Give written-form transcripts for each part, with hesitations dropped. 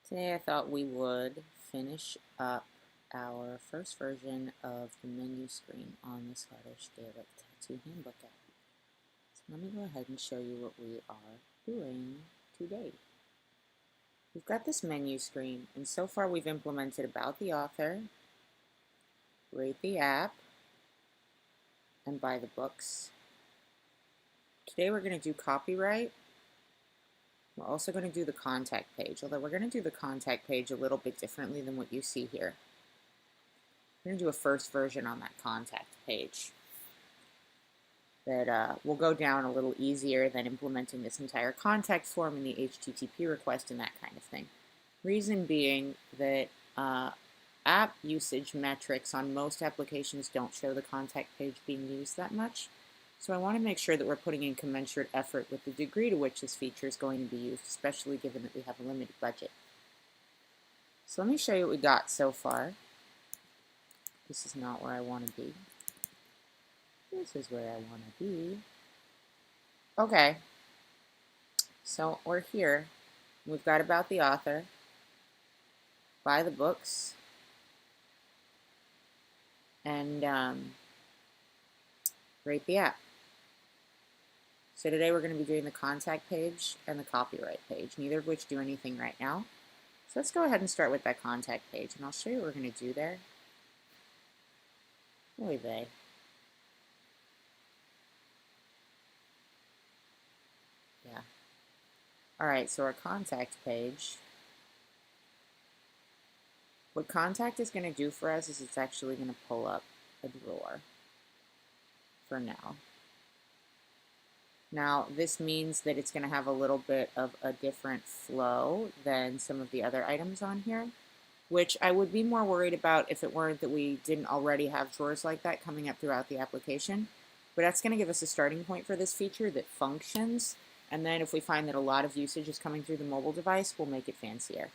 Today I thought we would finish up our first version of the menu screen on the Scottish Gaelic Tattoo Handbook app. So let me go ahead and show you what we are doing today. We've got this menu screen, and so far we've implemented about the author, rate the app, and buy the books. Today we're going to do copyright. We're also going to do the contact page, although we're going to do the contact page a little bit differently than what you see here. We're going to do a first version on that contact page that will go down a little easier than implementing this entire contact form and the HTTP request and that kind of thing. Reason being that app usage metrics on most applications don't show the contact page being used that much. So I want to make sure that we're putting in commensurate effort with the degree to which this feature is going to be used, especially given that we have a limited budget. So let me show you what we got so far. This is not where I want to be. This is where I want to be. Okay, so we're here. We've got about the author, buy the books, and rate the app. So today we're going to be doing the contact page and the copyright page, neither of which do anything right now. So let's go ahead and start with that contact page, and I'll show you what we're going to do there. Oy vey. Yeah. All right, so our contact page. What contact is going to do for us is it's actually going to pull up a drawer for now. Now, this means that it's going to have a little bit of a different flow than some of the other items on here, which I would be more worried about if it weren't that we didn't already have drawers like that coming up throughout the application. But that's going to give us a starting point for this feature that functions, and then if we find that a lot of usage is coming through the mobile device, we'll make it fancier.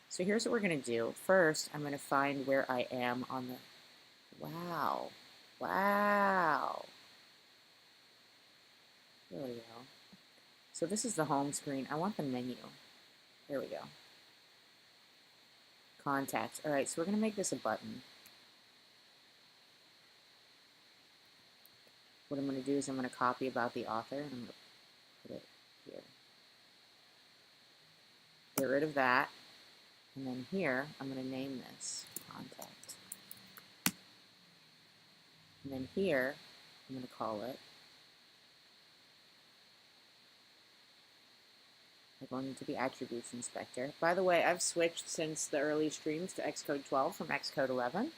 So here's what we're going to do. First, I'm going to find where I am on the... Wow. Wow. There we go. So this is the home screen. I want the menu. There we go. Contacts. All right, so we're going to make this a button. What I'm going to do is I'm going to copy about the author, and I'm going to put it here. Get rid of that. And then here, I'm going to name this contact. And then here, I'm going to call it. I'm going into the attributes inspector. By the way, I've switched since the early streams to Xcode 12 from Xcode 11.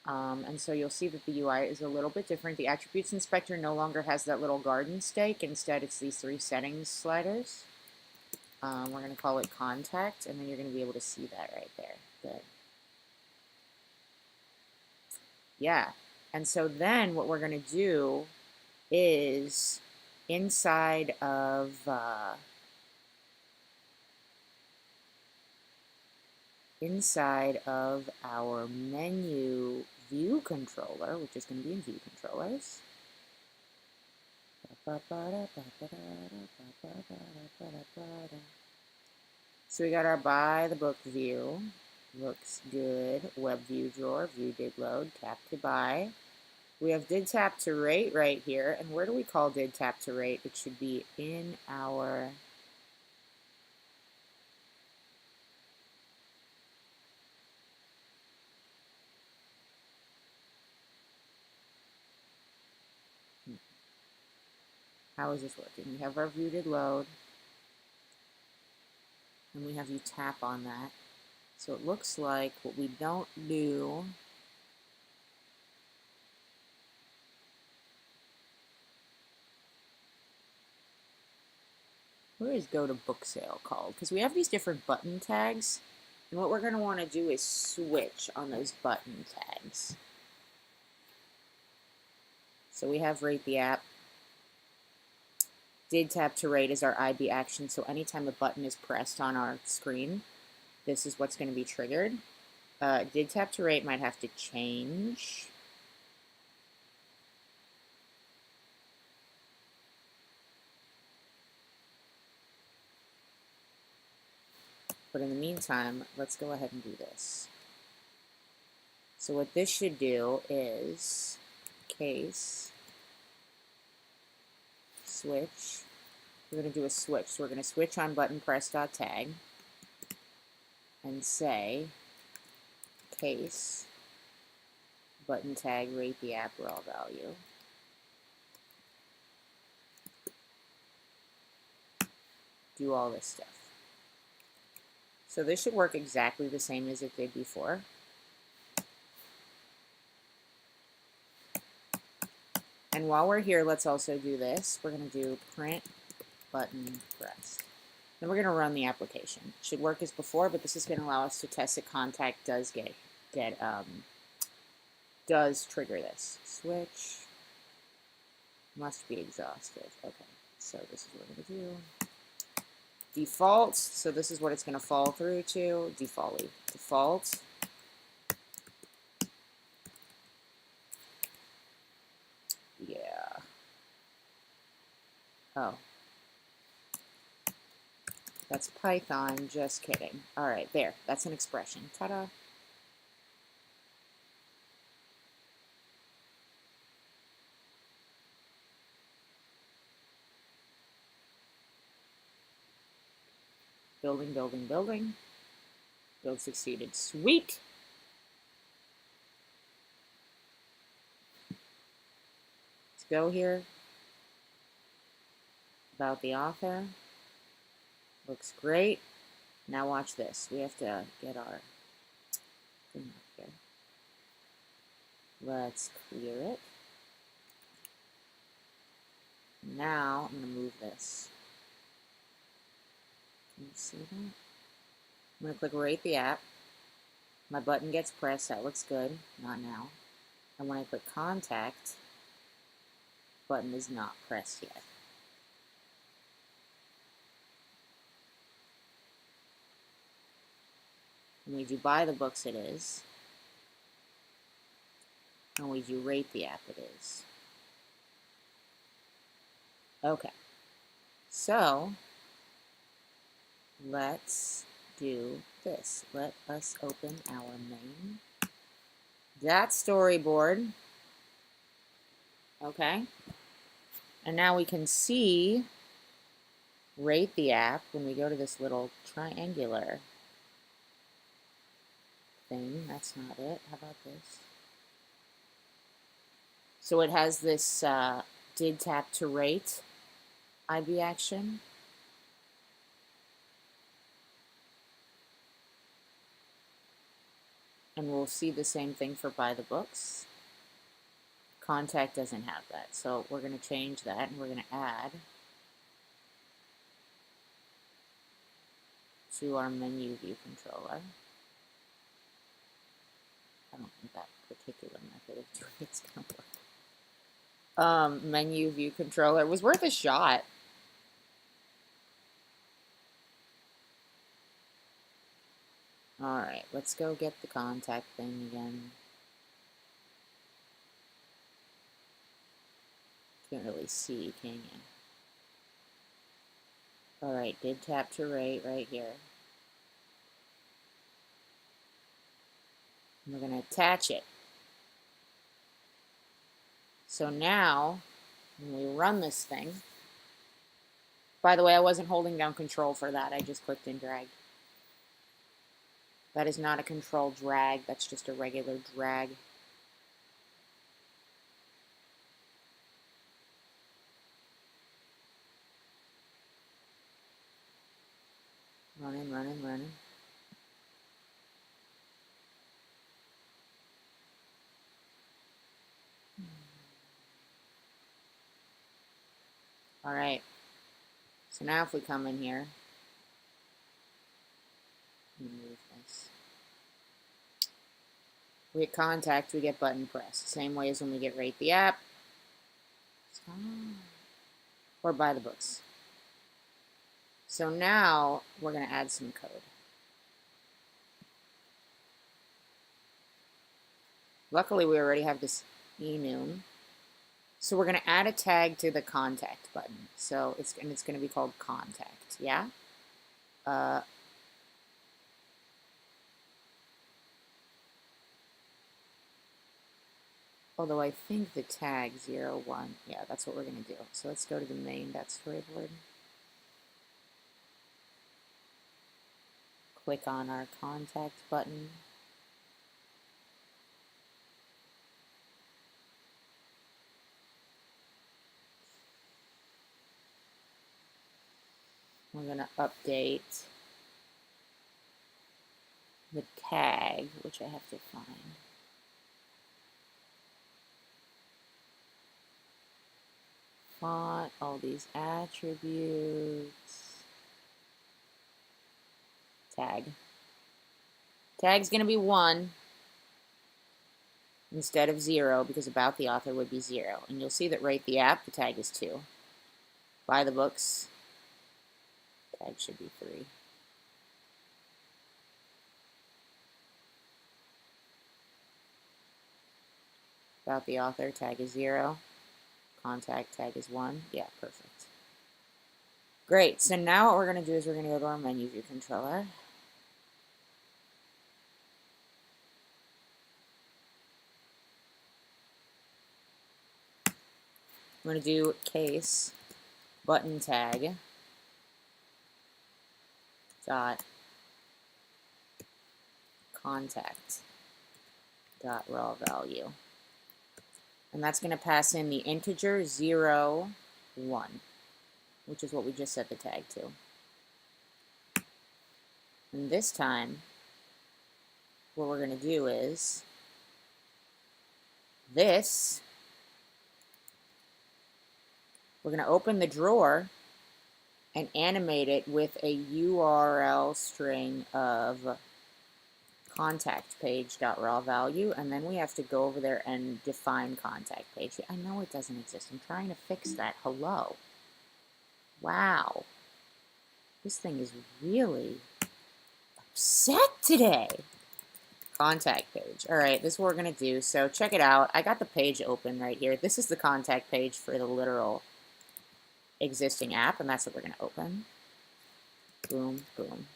And so you'll see that the UI is a little bit different. The attributes inspector no longer has that little garden stake. Instead, it's these three settings sliders. We're going to call it contact, and then you're going to be able to see that right there. Good. Yeah. And so then what we're going to do is inside of our menu view controller, which is going to be in view controllers. So we got our buy the book view. Looks good. Web view drawer. View did load. Tap to buy. We have did tap to rate right here. And where do we call did tap to rate? It should be in our... How is this working? We have our view did load. And we have you tap on that. So it looks like what we don't do... Where is go to book sale called? Because we have these different button tags, and what we're going to want to do is switch on those button tags. So we have rate the app. Did tap to rate is our IB action, so anytime a button is pressed on our screen, this is what's going to be triggered. Did tap to rate might have to change. But in the meantime, let's go ahead and do this. So what this should do is case switch. We're going to do a switch. So we're going to switch on button press.tag and say case button tag rate the app raw value. Do all this stuff. So this should work exactly the same as it did before. And while we're here, let's also do this. We're going to do print button pressed. Then we're going to run the application. It should work as before, but this is going to allow us to test that contact does does trigger this. Switch must be exhausted. Okay, so this is what we're going to do. Default, so this is what it's going to fall through to. Default. Yeah. Oh. That's Python, just kidding. All right, there, that's an expression. Ta-da. Building, building, building. Build succeeded. Sweet. Let's go here. About the author. Looks great. Now watch this. We have to get our thing up here. Let's clear it. Now I'm going to move this. Can you see that? I'm going to click rate the app. My button gets pressed. That looks good. Not now. And when I click contact, button is not pressed yet. When we do buy the books, it is. When we do rate the app, it is. Okay. So, let's do this. Let us open our main. That storyboard. Okay. And now we can see rate the app when we go to this little triangular thing. That's not it. How about this? So it has this did tap to rate IB action. And we'll see the same thing for buy the books. Contact doesn't have that. So we're going to change that and we're going to add to our menu view controller. I don't think that particular method of doing it's going to work. Menu view controller was worth a shot. All right, let's go get the contact thing again. Can't really see, can you? All right, did tap to rate right here. And we're going to attach it. So now, when we run this thing, by the way, I wasn't holding down control for that. I just clicked and dragged. That is not a control drag. That's just a regular drag. Running, running, running. All right. So now if we come in here, move this. We get contact, we get button pressed. Same way as when we get rate the app. Or buy the books. So now we're going to add some code. Luckily, we already have this enum. So we're going to add a tag to the contact button. So it's going to be called contact. Yeah. Although I think the tag 0, 1, yeah, that's what we're going to do. So let's go to the main.storyboard. Click on our contact button. We're going to update the tag, which I have to find. Font, all these attributes. Tag. Tag's going to be 1 instead of 0 because about the author would be 0. And you'll see that Rate the App, the tag is 2. Buy the books, tag should be 3. About the author, tag is 0. Contact, tag is 1. Yeah, perfect. Great, so now what we're going to do is we're going to go to our menu view controller. We're going to do case button tag dot contact dot raw value. And that's going to pass in the integer 0, 1, which is what we just set the tag to. And this time, what we're going to do is this. We're going to open the drawer and animate it with a URL string of contact page.raw value, and then we have to go over there and define contact page. I know it doesn't exist. I'm trying to fix that. Hello. Wow. This thing is really upset today. Contact page. All right, this is what we're going to do. So check it out. I got the page open right here. This is the contact page for the literal existing app, and that's what we're going to open. Boom, boom.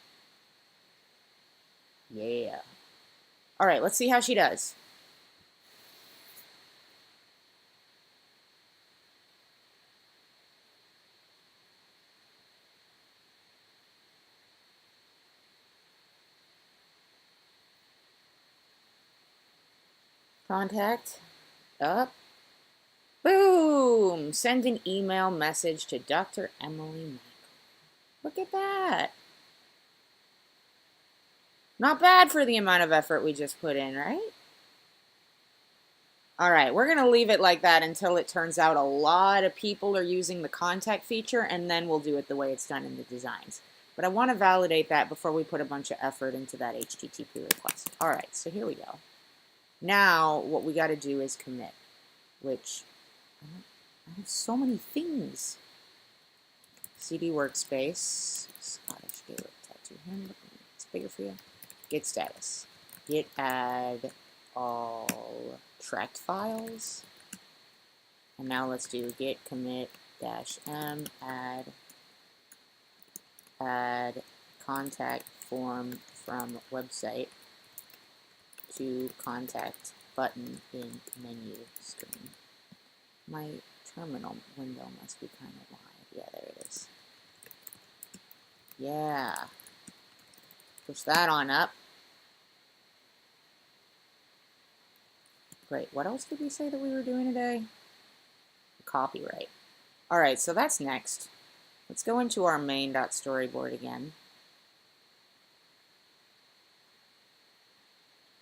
Yeah. All right, let's see how she does. Contact. Up. Boom! Send an email message to Dr. Emily Michael. Look at that. Not bad for the amount of effort we just put in, right? All right, we're going to leave it like that until it turns out a lot of people are using the contact feature, and then we'll do it the way it's done in the designs. But I want to validate that before we put a bunch of effort into that HTTP request. All right, so here we go. Now, what we got to do is commit, which I have so many things. CD workspace, Scottish Gaelic tattoo handbook. It's bigger for you. Git status. Git add all tracked files. And now let's do git commit -m add contact form from website to contact button in menu screen. My terminal window must be kind of wide. Yeah, there it is. Yeah. Push that on up. Great. What else did we say that we were doing today? Copyright. All right, so that's next. Let's go into our main.storyboard again.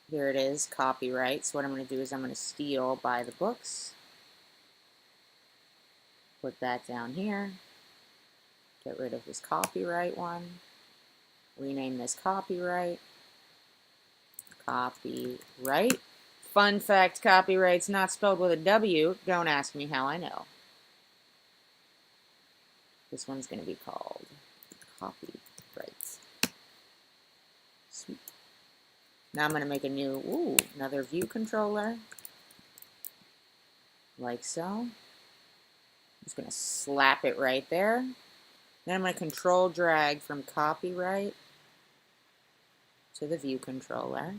Here it is, copyright. So what I'm going to do is I'm going to steal Buy the Books. Put that down here. Get rid of this copyright one. Rename this copyright. Copyright. Fun fact, copyright's not spelled with a W. Don't ask me how I know. This one's going to be called copyright. Sweet. Now I'm going to make a new, another view controller. Like so. I'm just going to slap it right there. Then I'm going to control drag from copyright to the view controller.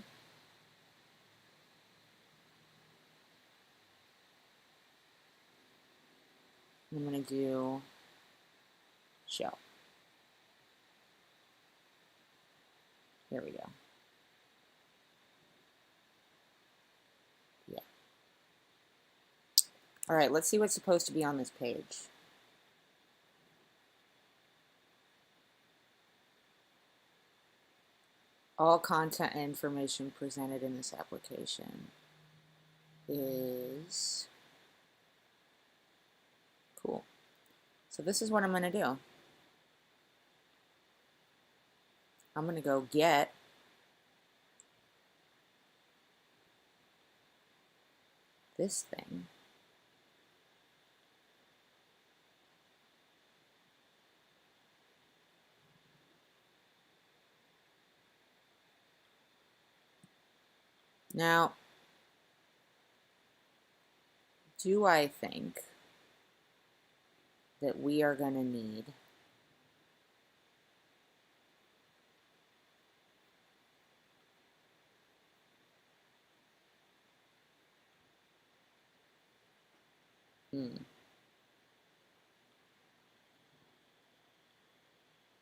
I'm going to do show. There we go. Yeah. All right, let's see what's supposed to be on this page. All content and information presented in this application is cool. So this is what I'm going to do. I'm going to go get this thing. Now, do I think that we are going to need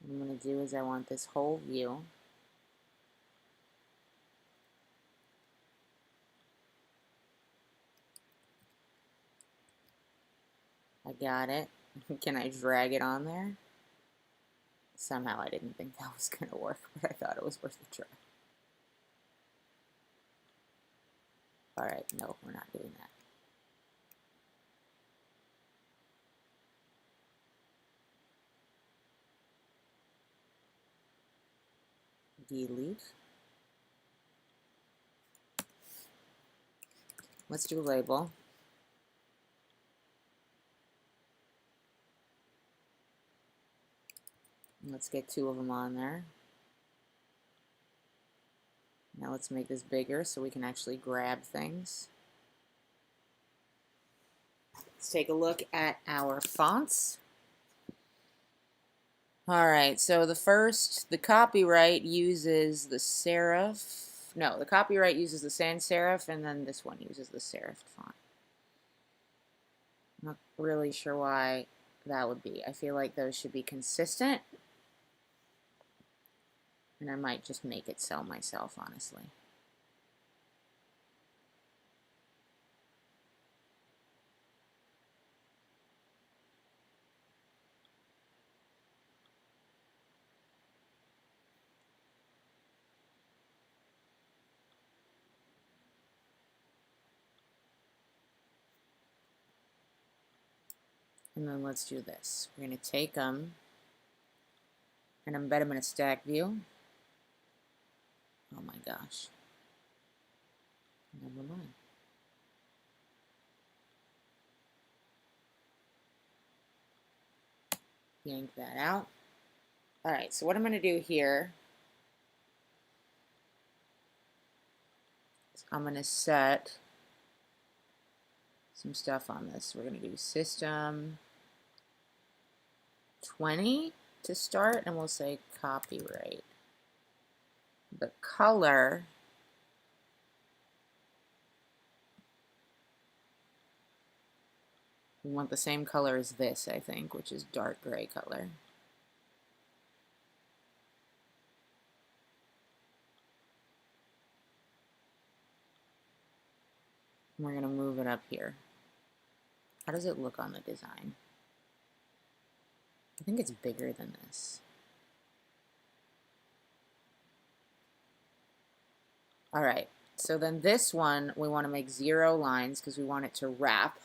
what I'm going to do is I want this whole view. I got it. Can I drag it on there? Somehow I didn't think that was going to work, but I thought it was worth a try. Alright, no, we're not doing that. Delete. Let's do a label. Let's get 2 of them on there. Now let's make this bigger so we can actually grab things. Let's take a look at our fonts. Alright, so the copyright uses the serif. No, the copyright uses the sans serif, and then this one uses the serif font. I'm not really sure why that would be. I feel like those should be consistent. And I might just make it so myself, honestly. And then let's do this. We're going to take them and embed them in a stack view. Oh my gosh. Never mind. Yank that out. Alright, so what I'm going to do here is I'm going to set some stuff on this. We're going to do system 20 to start, and we'll say copyright. The color we want the same color as this, I think, which is dark gray color. And we're going to move it up here. How does it look on the design? I think it's bigger than this. Alright, so then this one we want to make 0 lines because we want it to wrap.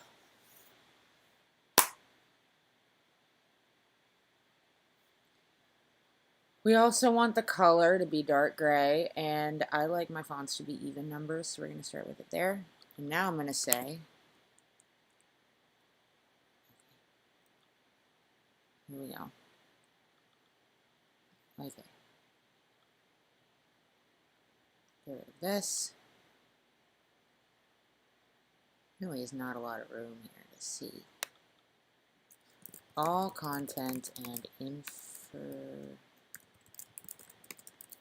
We also want the color to be dark gray, and I like my fonts to be even numbers, so we're going to start with it there. And now I'm going to say, here we go. Okay. Get rid of this. Really is not a lot of room here to see. All content and info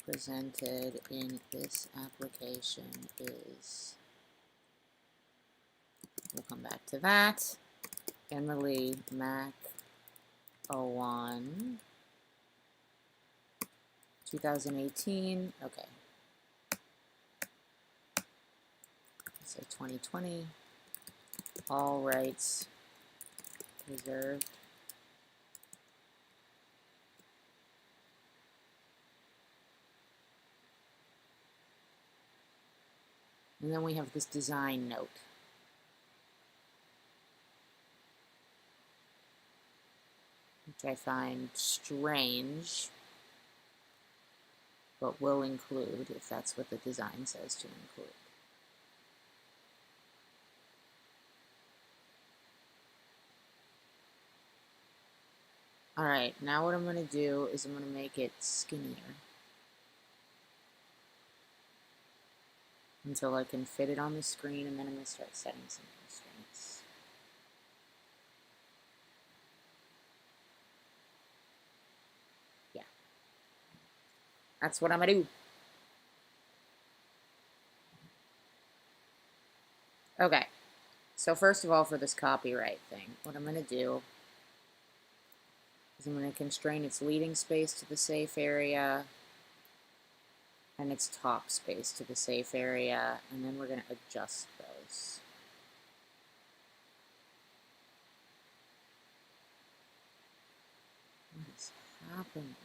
presented in this application is, we'll come back to that. Emily Mac 01 2018. Okay. So 2020. All rights reserved. And then we have this design note. Which I find strange, but will include if that's what the design says to include. All right, now what I'm going to do is I'm going to make it skinnier until I can fit it on the screen, and then I'm going to start setting some constraints. Yeah, that's what I'm going to do. Okay, so first of all, for this copyright thing, what I'm going to do is I'm going to constrain its leading space to the safe area and its top space to the safe area, and then we're going to adjust those. What is happening?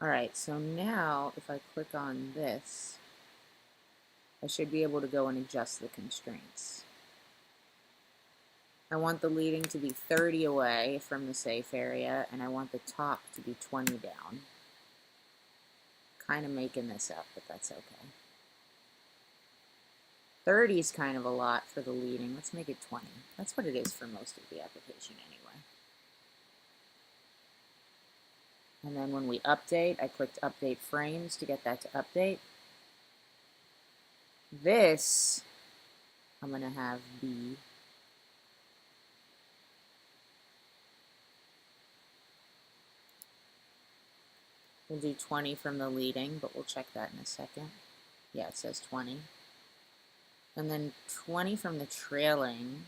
Alright, so now if I click on this, I should be able to go and adjust the constraints. I want the leading to be 30 away from the safe area, and I want the top to be 20 down. Kind of making this up, but that's okay. 30 is kind of a lot for the leading. Let's make it 20. That's what it is for most of the application anyway. And then when we update, I clicked update frames to get that to update. This, I'm going to have be we'll do 20 from the leading, but we'll check that in a second. Yeah, it says 20. And then 20 from the trailing.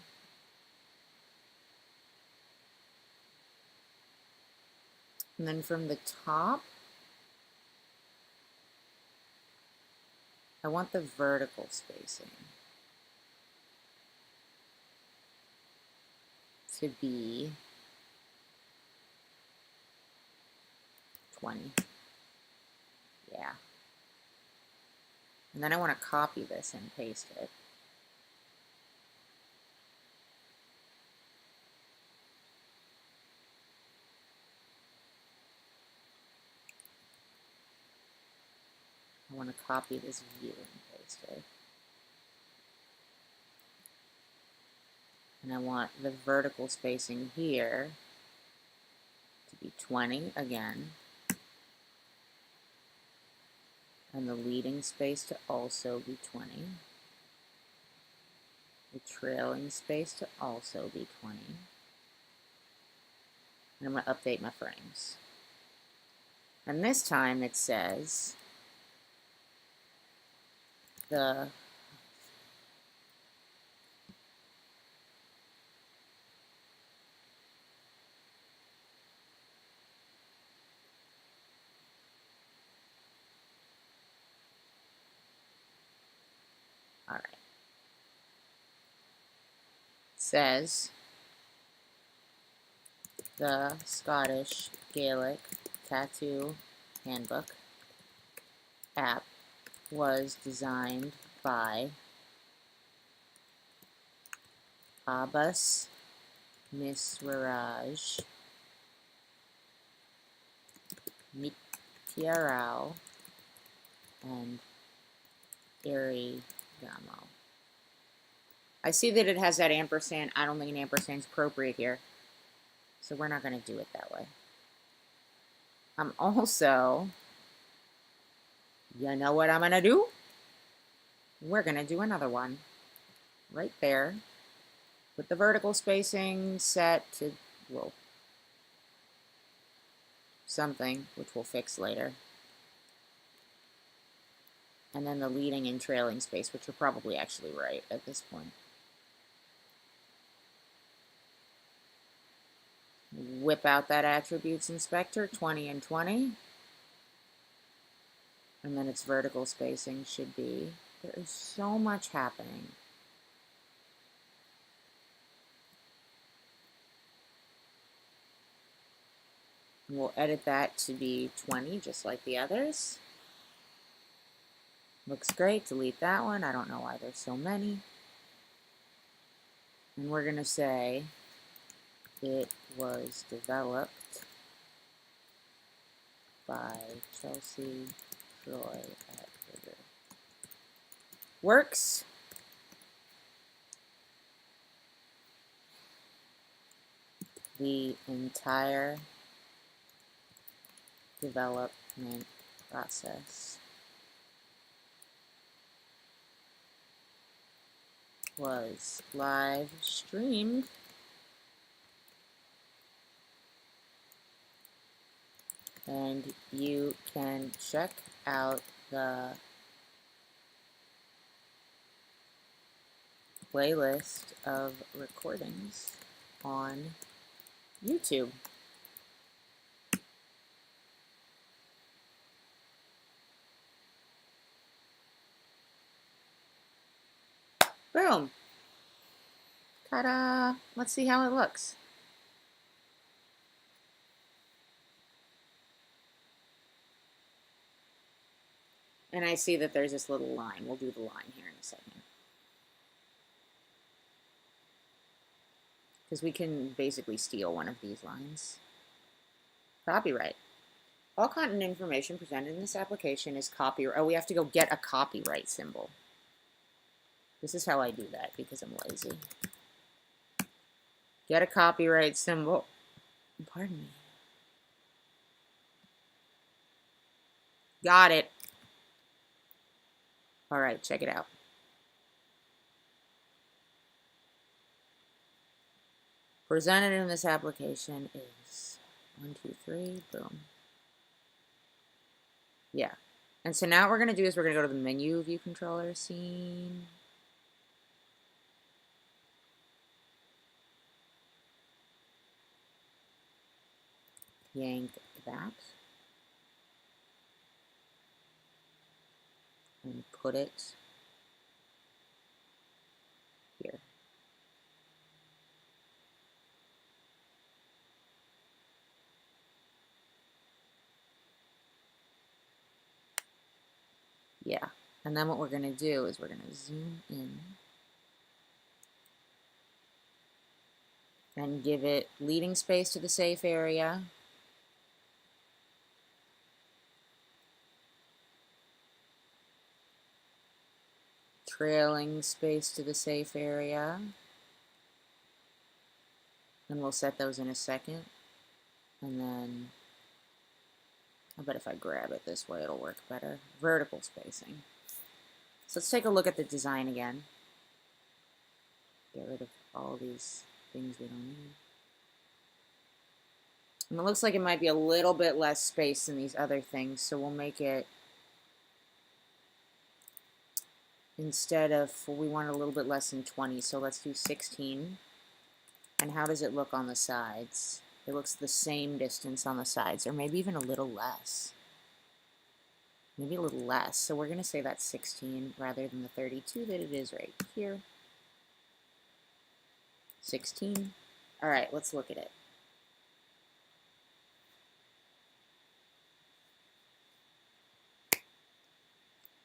And then from the top, I want the vertical spacing to be 20. Yeah. And then I want to copy this and paste it. I want to copy this view and paste it. And I want the vertical spacing here to be 20 again. And the leading space to also be 20. The trailing space to also be 20. And I'm going to update my frames. And this time it says the all right. Says the Scottish Gaelic Tattoo Handbook app was designed by Abbas Misraj Mithiarao and Arigamo. I see that it has that ampersand. I don't think an ampersand is appropriate here, so we're not going to do it that way. I'm also, you know what I'm gonna do? We're gonna do another one right there with the vertical spacing set to, well, something, which we'll fix later. And then the leading and trailing space, which are probably actually right at this point. Whip out that attributes inspector, 20 and 20. And then its vertical spacing should be, there is so much happening. And we'll edit that to be 20, just like the others. Looks great, delete that one. I don't know why there's so many. And we're gonna say it was developed by Chelsea Troy at Rigger. Works. The entire development process was live streamed and you can check out the playlist of recordings on YouTube. Boom. Ta-da! Let's see how it looks. And I see that there's this little line. We'll do the line here in a second. Because we can basically steal one of these lines. Copyright. All content information presented in this application is copyright. Oh, we have to go get a copyright symbol. This is how I do that because I'm lazy. Get a copyright symbol. Pardon me. Got it. All right, check it out. Presented in this application is 1, 2, 3, boom. Yeah. And so now what we're going to do is we're going to go to the menu view controller scene. Yank that. And put it here. Yeah. And then what we're going to do is we're going to zoom in and give it leading space to the safe area. Trailing space to the safe area. And we'll set those in a second. And then, I bet if I grab it this way, it'll work better. Vertical spacing. So let's take a look at the design again. Get rid of all these things we don't need. And it looks like it might be a little bit less space than these other things, so we'll make it, instead of, we want a little bit less than 20, so let's do 16. And how does it look on the sides? It looks the same distance on the sides, or maybe even a little less. Maybe a little less. So we're going to say that's 16 rather than the 32 that it is right here. 16. All right, let's look at it.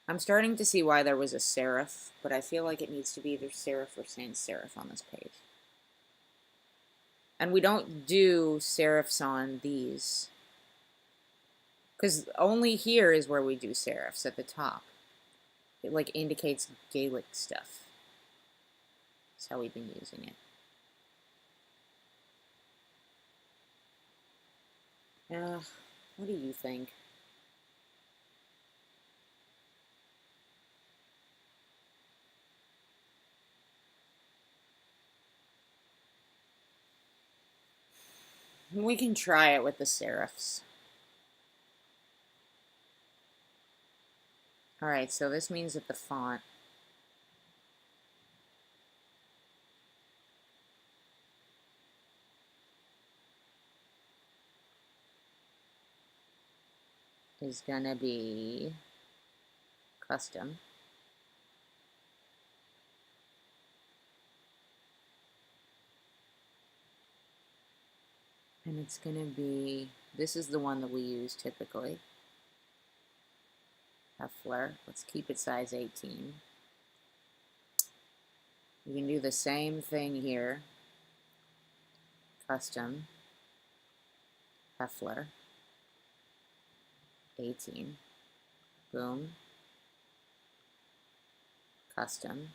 I'm starting to see why there was a serif, but I feel like it needs to be either serif or sans serif on this page. And we don't do serifs on these, because only here is where we do serifs, at the top. It like indicates Gaelic stuff. That's how we've been using it. What do you think? We can try it with the serifs. All right, so this means that the font is gonna be custom. And it's gonna be, this is the one that we use typically. Heffler, let's keep it size 18. You can do the same thing here. Custom, Heffler, 18. Boom. Custom,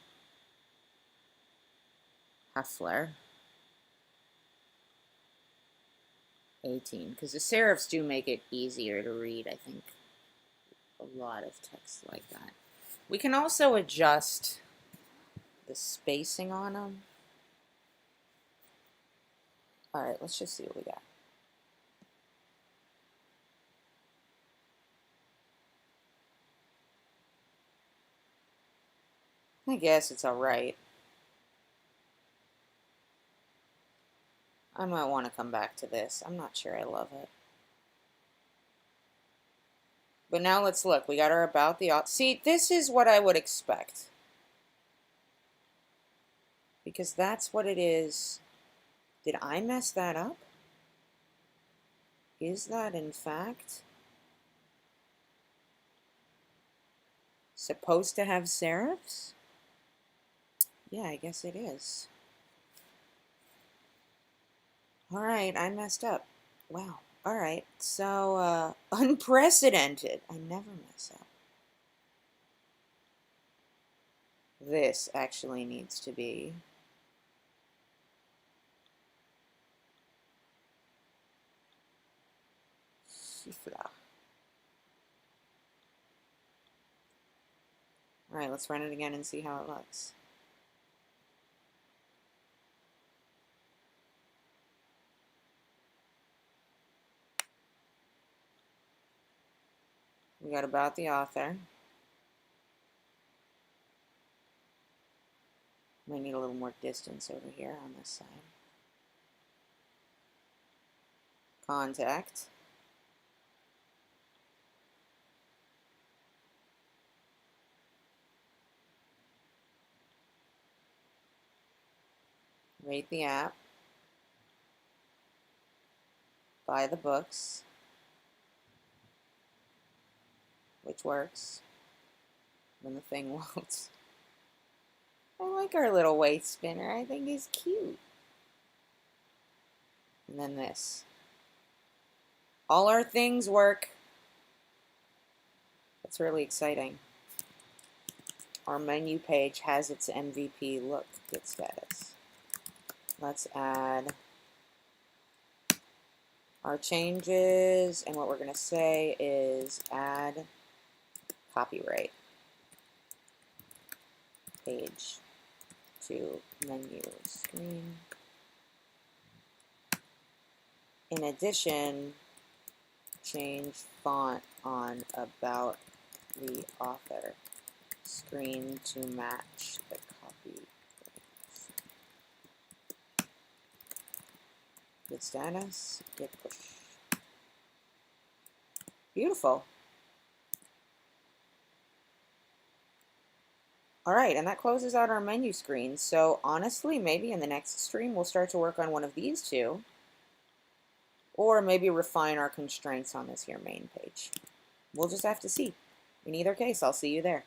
Heffler, 18. Because the serifs do make it easier to read, I think. A lot of text like that. We can also adjust the spacing on them. All right, let's just see what we got. I guess it's all right. I might want to come back to this. I'm not sure I love it. But now let's look. We got our about the author. See, this is what I would expect. Because that's what it is. Did I mess that up? Is that in fact supposed to have serifs? Yeah, I guess it is. All right, I messed up. Wow. All right, so unprecedented. I never mess up. This actually needs to be Shifra. All right, let's run it again and see how it looks. We got about the author. Might need a little more distance over here on this side. Contact. Rate the app. Buy the books. Which works when the thing loads. I like our little waist spinner. I think he's cute. And then this. All our things work. That's really exciting. Our menu page has its MVP look. Get status. Let's add our changes, and what we're going to say is add copyright page to menu screen. In addition, change font on about the author screen to match the copy. Get status, get push. Beautiful. All right, and that closes out our menu screen. So honestly, maybe in the next stream, we'll start to work on one of these two, or maybe refine our constraints on this here main page. We'll just have to see. In either case, I'll see you there.